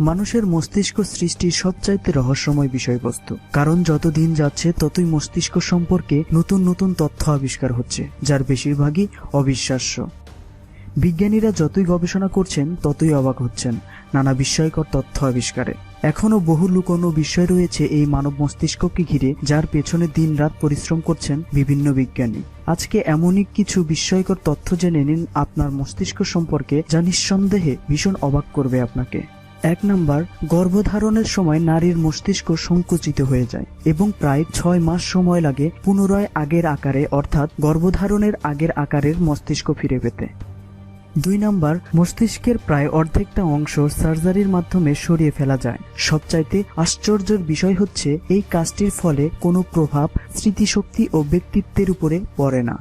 মানুষের মস্তিষ্ক সৃষ্টির সবচাইতে রহস্যময় বিষয়বস্তু, কারণ যত দিন যাচ্ছে ততই মস্তিষ্ক সম্পর্কে নতুন নতুন তথ্য আবিষ্কার হচ্ছে, যার বেশিরভাগই অবিশ্বাস্য। বিজ্ঞানীরা যতই গবেষণা করছেন ততই অবাক হচ্ছেন নানা বিস্ময়কর তথ্য আবিষ্কারে। এখনো বহু লুকোনো বিষয় রয়েছে এই মানব মস্তিষ্ককে ঘিরে, যার পেছনে দিনরাত পরিশ্রম করছেন বিভিন্ন বিজ্ঞানী। আজকে এমনই কিছু বিস্ময়কর তথ্য জেনে নিন আপনার মস্তিষ্ক সম্পর্কে, যা নিঃসন্দেহে ভীষণ অবাক করবে আপনাকে। 1 নাম্বার, গর্ভধারণের সময় নারীর মস্তিষ্ক সংকুচিত হয়ে যায় এবং প্রায় 6 মাস সময় লাগে পুনরায় আগের আকারে, অর্থাৎ গর্ভধারণের আগের আকারের মস্তিষ্ক ফিরে পেতে। 2 নাম্বার, মস্তিষ্কের প্রায় অর্ধেকটা অংশ সার্জারির মাধ্যমে সরিয়ে ফেলা যায়। সবচাইতে আশ্চর্যের বিষয় হচ্ছে এই কাজটির ফলে কোনো প্রভাব স্মৃতিশক্তি ও ব্যক্তিত্বের উপরে পড়ে না।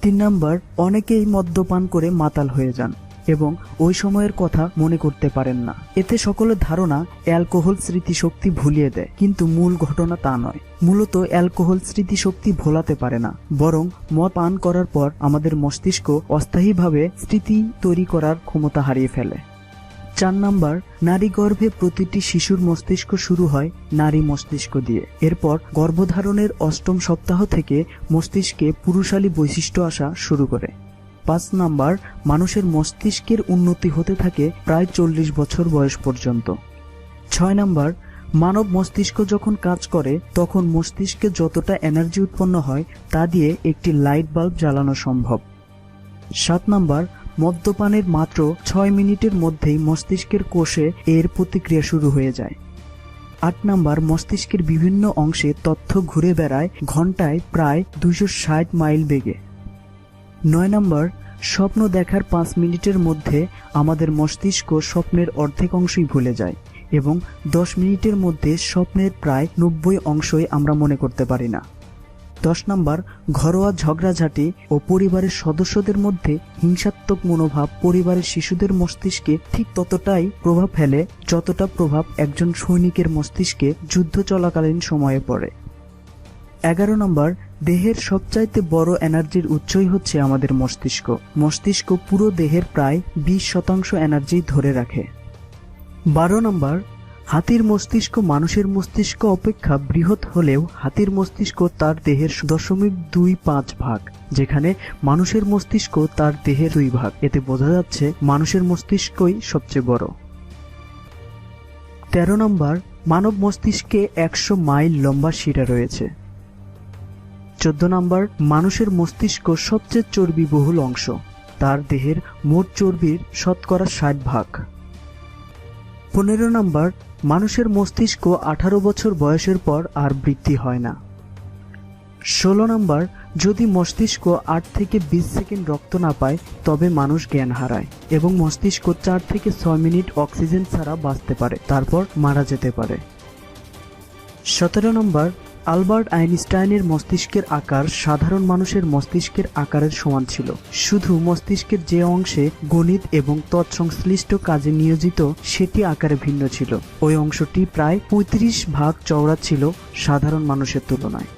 3 নাম্বার, অনেকেই মদ্যপান করে মাতাল হয়ে যান এবং ওই সময়ের কথা মনে করতে পারেন না। এতে সকলের ধারণা অ্যালকোহল স্মৃতিশক্তি ভুলিয়ে দেয়, কিন্তু মূল ঘটনা তা নয়। মূলত অ্যালকোহল স্মৃতিশক্তি ভোলাতে পারে না, বরং মদ পান করার পর আমাদের মস্তিষ্ক অস্থায়ীভাবে স্মৃতি তৈরি করার ক্ষমতা হারিয়ে ফেলে। 4 নাম্বার, নারী গর্ভে প্রতিটি শিশুর মস্তিষ্ক শুরু হয় নারী মস্তিষ্ক দিয়ে। এরপর গর্ভধারণের 8ম সপ্তাহ থেকে মস্তিষ্কে পুরুষালী বৈশিষ্ট্য আসা শুরু করে। 5 নাম্বার, মানুষের মস্তিষ্কের উন্নতি হতে থাকে প্রায় 40 বছর বয়স পর্যন্ত। 6 নাম্বার, মানব মস্তিষ্ক যখন কাজ করে তখন মস্তিষ্কে যতটা এনার্জি উৎপন্ন হয় তা দিয়ে একটি লাইট বাল্ব জ্বালানো সম্ভব। 7 নাম্বার, মদ্যপানের মাত্র 6 মিনিটের মধ্যেই মস্তিষ্কের কোষে এর প্রতিক্রিয়া শুরু হয়ে যায়। 8 নাম্বার, মস্তিষ্কের বিভিন্ন অংশে তথ্য ঘুরে বেড়ায় ঘন্টায় প্রায় 260 মাইল বেগে। 9 নাম্বার, স্বপ্ন দেখার 5 মিনিটের মধ্যে আমাদের মস্তিষ্ক স্বপ্নের অর্ধেক অংশই ভুলে যায় এবং 10 মিনিটের মধ্যে স্বপ্নের প্রায় 90 অংশই আমরা মনে করতে পারি না। 10 নাম্বার, ঘরোয়া ঝগড়াঝাটি ও পরিবারের সদস্যদের মধ্যে হিংসাত্মক মনোভাব পরিবারের শিশুদের মস্তিষ্কে ঠিক ততটাই প্রভাব ফেলে যতটা প্রভাব একজন সৈনিকের মস্তিষ্কে যুদ্ধ চলাকালীন সময়ে পড়ে। 11 নম্বর, দেহের সবচাইতে বড় এনার্জির উৎসই হচ্ছে আমাদের মস্তিষ্ক। মস্তিষ্ক পুরো দেহের প্রায় 20% এনার্জি ধরে রাখে। 12 নম্বর, হাতির মস্তিষ্ক মানুষের মস্তিষ্ক অপেক্ষা বৃহৎ হলেও হাতির মস্তিষ্ক তার দেহের 0.25 ভাগ, যেখানে মানুষের মস্তিষ্ক তার দেহের 2 ভাগ। এতে বোঝা যাচ্ছে মানুষের মস্তিষ্কই সবচেয়ে বড়। 13 নম্বর, মানব মস্তিষ্কে 100 মাইল লম্বা শিরা রয়েছে। 14 নম্বর, মানুষের মস্তিষ্ক সবচেয়ে চর্বিবহুল অংশ, তার দেহের মোট চর্বির শতকরা 60 ভাগ। 15 নম্বর, মানুষের মস্তিষ্ক 18 বছর বয়সের পর আর বৃদ্ধি হয় না। 16 নম্বর, যদি মস্তিষ্ক 8 থেকে 20 সেকেন্ড রক্ত না পায় তবে মানুষ জ্ঞান হারায় এবং মস্তিষ্ক 4 থেকে 6 মিনিট অক্সিজেন ছাড়া বাঁচতে পারে, তারপর মারা যেতে পারে। 17 নম্বর, আলবার্ট আইনস্টাইনের মস্তিষ্কের আকার সাধারণ মানুষের মস্তিষ্কের আকারের সমান ছিল, শুধু মস্তিষ্কের যে অংশে গণিত এবং তৎসংশ্লিষ্ট কাজে নিয়োজিত সেটি আকারে ভিন্ন ছিল। ওই অংশটি প্রায় 35 ভাগ চওড়া ছিল সাধারণ মানুষের তুলনায়।